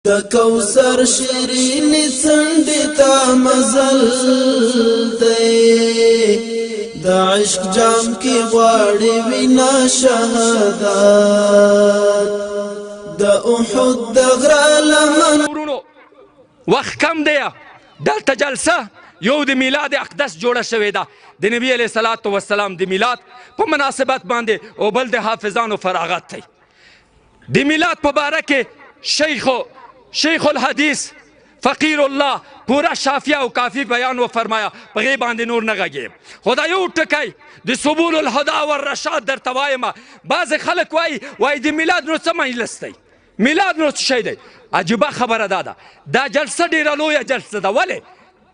د کوثر شیرینی څنډې ته مزل دی د عشق جام کې غواړي وینا شهادت د احد د غره لمن وخت کم دی دلته جلسه یو د میلاد اقدس جوړه شوې ده د نبی علیه الصلاة والسلام د میلاد په مناسبت باندې او بل د حافظانو فراغت دی د میلاد په باره کې شیخ الحدیث فقیر الله پورا شافیه او کافی بیان و فرمایا په غیب باندې نور نه غږیم خدا یو ټکی د سبول الهدى والرشاد درته وایم بعضې خلک وایي د میلاد نو څه مجلس دی میلاد نو څه شی دی عجیبه خبره دا جلسه ډیره لویه جلسه ده ولې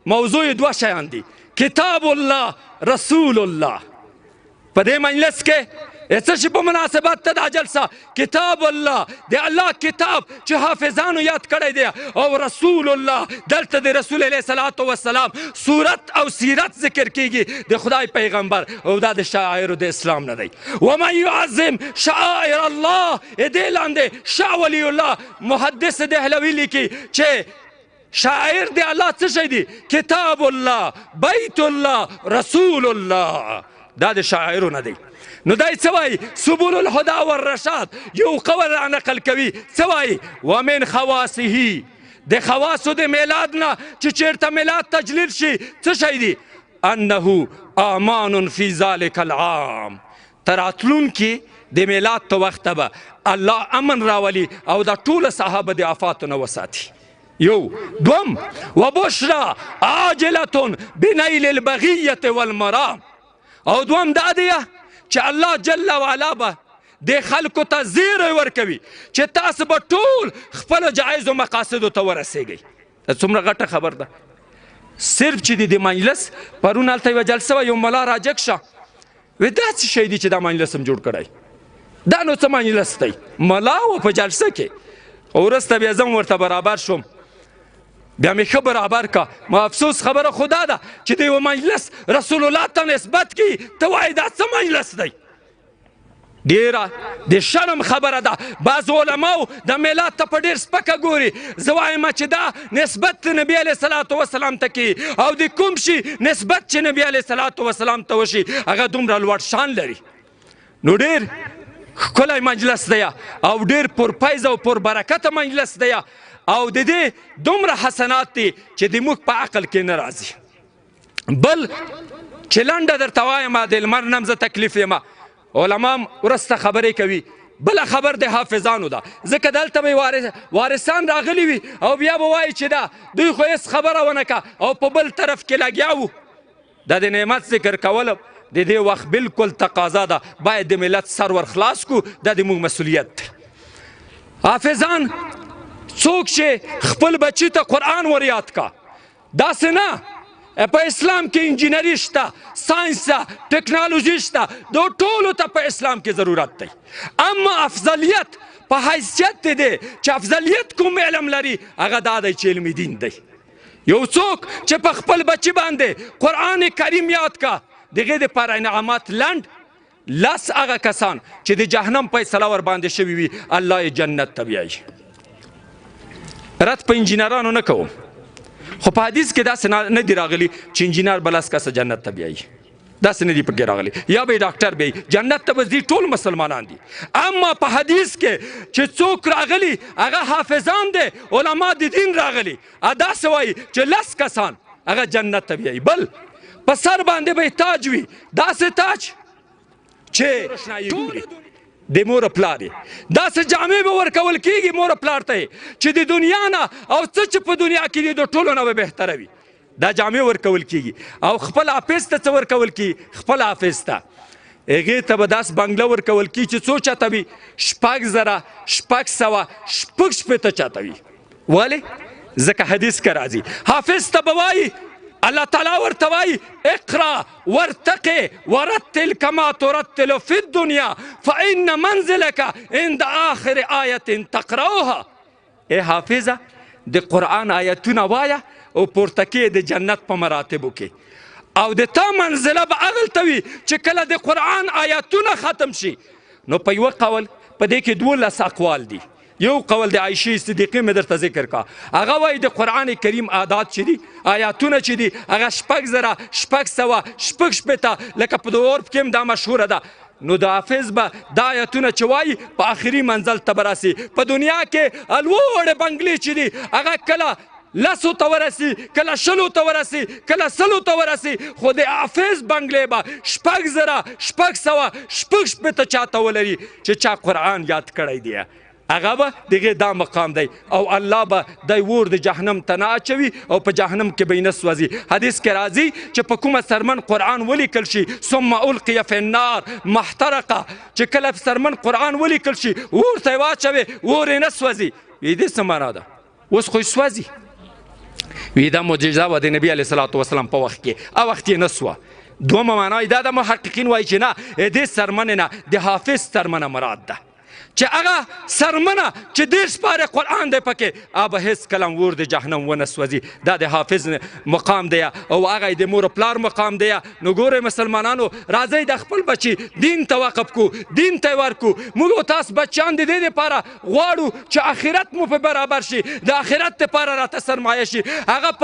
موضوع دوه شیان دي کتاب الله رسول الله په دې مجلس کې څه شي په مناسبت ته دا جلسه کتاب الله د الله کتاب چې حافظانو یاد کړی دی او رسول الله دلته د رسول علیه الصلاة والسلام صورت او سیرت ذکر کیږي د خدای پیغمبر او دا د شاعرو د اسلام نه دی ومن یعظم شعائر الله دې لاندې شاه ولی الله محدث دهلوي لیکي چې شاعر دی الله څه شی دی کتاب الله بیت الله رسول الله دا د شاعرو نه دی نو دای څه وایي سبل الهدى والرشاد یو قول را نقل کوي څه وایي ومن خواصه د خواصو د میلاد نه چې چېرته میلاد تجلیل شي څه شی دی انه امان فی ذلک العام تر راتلونکي د میلاد ته وخته به الله امن راولي او دا ټوله صحابه د آفاتو نه وساتي یو دوم وبشرى عاجلة بنیل البغیة والمرام او دوم دا دی چې الله جل وعلا به د خلکو ته زیری ورکوي چې تاسو به ټول خپلو جایزو مقاصدو ته ورسیږئ څومره غټه خبر ده صرف چې د مجلس پرون هلته یوه جلسه وه یو ملا راجګ شه وی دا څه شی دی چې دا مجلس هم جوړ کړی دا نو څه مجلس دی ملا و په جلسه کې وروسته بیا زه ورته برابر شوم بیا مې ښه برابر کا ما افسوس خبره خدا ده چې د یو مجلس رسول الله ته نسبت کی ته وایې دا څه مجلس دی ډیره د شرم خبره ده بعض علماو د میلاد ته په ډېر سپکه ګوري زه وایم چې دا نسبت د نبي علیه الصلاة والسلام ته کی او د کوم شي نسبت چې نبي علیه الصلاة والسلام ته وشي هغه دومره لوړ شان لري نو ډېر ښکلی مجلس دی او ډېر پرفیض او پربرکته مجلس دی او د دې دومره حسنات دي چې د موږ په عقل کې نه راځي بل چې لنډه درته وایم د لمر نه هم زه تکلیف یم علما هم وروسته خبرې کوي بله خبر د حافظانو ده ځکه دلته به وارثان راغلي وي او بیا به وایي چې دا دوی خو هېڅ خبره ونه که او په بل طرف کې لګیا وو دا د نعمت ذکر کول د دې وخت بلکل تقاضا ده باید د ملت سر ور خلاص کړو دا د موږ مسؤلیت دی حافظان څوک چې خپل بچی ته قرآن ور یاد کا داسې نه په اسلام کې انجینري شته ساینس شته ټکنالوژي شته د ټولو ته په اسلام کې ضرورت دی اما افضلیت په حیثیت دی چې افضلیت کوم علم لري هغه دا دی چې علم دین دی یو څوک چې په خپل بچی باندې قرآن کریم یاد کا دغې دپاره انعامات لنډ لس هغه کسان چې د جهنم فیصله ور باندې شوي وي الله یې جنت ته بیایي رد په انجینرانو نه کوم خو په حدیث کې داسې نه دي راغلي چې انجینر به لس کسه جنت ته بیایي داسې نه دي پکې راغلي یا به ډاکټر بیایي جنت ته به ځي ټول مسلمانان دي اما په حدیث کې چې څوک راغلي هغه حافظان دي علما د دین راغلي داسې وایي چې لس کسان هغه جنت ته بیایي بل په سر باندې به تاج وي داسې تاج چې د مور پلار داسې جامې به ورکول کېږي مور پلار ته چې د دنیا نه او څه چې په دنیا کې دي د ټولو نه به بهتره وي دا جامې ورکول کېږي او خپل حافظ ته څه ورکول کېږي خپل حافظ ته هغې ته به داسې بنګله ورکول کېږي چې څو چاته وي 6,600 چاته وي ولې ځکه حدیث کې راځي حافظ ته به وایي الله تعالی ورته وایي اقرا وارتقي ورتل كما ترتل في الدنيا فإن منزلك عند آخر آية تقرأها ای حافظه د قرآن آیتونه وایه او پورته کې د جنت په مراتبو کې او د تا منزله به هغلته وي چې کله د قرآن آیتونه ختم شي نو په یوه قول په دې کې 12 اقوال دي یو قول د عایشې صدیقې مې درته ذکر کا هغه وایي د قرآن کریم عادات چې دي آیاتونه چې دي هغه 6,600 لکه په د عرف کې هم دا مشهوره ده نو د حافظ به دا آیتونه چې وایي په آخري منزل ته به راسي په دنیا کې لوړې بنګلې چې دي هغه کله 10 ته ورسي کله 20 ته ورسي کله 100 ته ورسي خو د حافظ بنګلې به 6,600 چاته ولري چې چا قرآن یاد کړی دی هغه به دغه دا مقام دی او الله به د ور د جهنم ته نه اچوي او په جهنم کې به نه سوځي حدیث کې راځي چې په کومه سرمن قرآن ولیکل شي ثم القي في النار محترقه چې کله سرمن قرآن ولیکل شي ور ته واچوي ور نه سوځي دې څه معنا ده اوس خو سوځي وی دا معجزه و د نبی علیه الصلاۃ والسلام په وخت کې او وخت یې نه سوه دومره معنا دا د محققین وایي چې نه دې سرمنې نه د حافظ سرمنه مراد ده چې هغه سرمنه چې 10 پاره قرآن دی پکې هغه هیڅ کله ور د جهنم ونه سوځي دا د حافظ مقام دی او هغه د مور پلار مقام دی نو ګوره مسلمانانو راځي د خپل بچي دین ته وقف کو دین ته ورکو موږ تاسو بچیان د دې لپاره غواړو چې آخرت مو په برابر شي د آخرت لپاره راته سرمایه شي هغه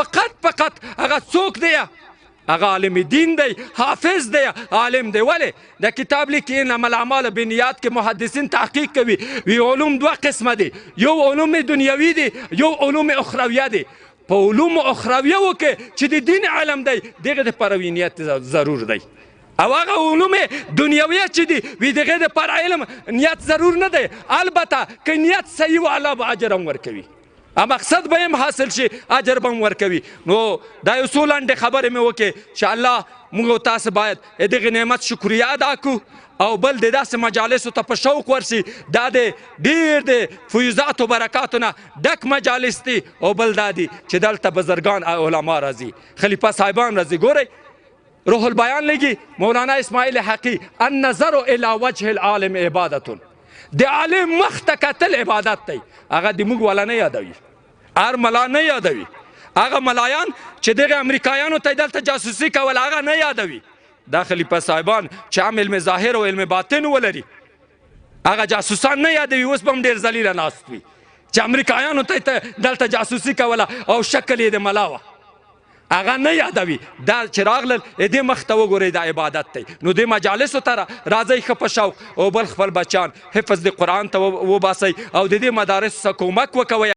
فقط هغه څوک دی هغه عالم دین دی حافظ دی عالم دی ولې د کتاب لیکي انما الاعمال بالنیات کې محدثین تحقیق کوي وی علوم دوه قسمه دي یو علوم دنیوي دي یو علوم اخرویه دي په علوم اخرویه کې چې د دین علم دی دغه لپاره نیت ضرور دی او هغه علوم دنیوي چې دي وی دغه لپاره علم نیت ضرور نه دی البته که نیت صحیح و الله به اجر هم ورکوي مقصد به هم حاصل شي اجر به هم ورکوي نو دا یو څو لنډې خبرې مې وکړې چې الله موږ تاسو باید دغه نعمت شکریه ادا کړو او بل د داسې مجالسو ته په شوق ورسي دا د ډېر د فیوزاتو برکاتو نه ډک مجالس دي او بل دا دي چې دلته بزرګان علما راځي خلیفه صاحبان راځي ګورئ روح البیان لګي مولانا اسماعیل حقی النظر الى وجه العالم عبادت د عالم مخ ته کتل عبادت دی هغه د موږ والا نه یادوي هر ملا نه یادوي هغه ملایان چې دغه امریکایانو ته دلته جاسوسي کول هغه نه یادوي دا خلیفه صاحبان چې هم علم ظاهر او علم باطن ولري هغه جاسوسان نه یادوي اوس به هم ډېر ذلیله ناست وي چې امریکایانو ته دلته جاسوسي کوله او شکل یې د ملا وه هغه نه یادوي دا چې راغلل دې مخ ته وګورئ دا عبادت دی نو دې مجالسو ته راځئ ښه په شوق او بل خپل بچیان حفظ د قرآن ته وباسئ او د دې مدارسو څخه کومک وکوئ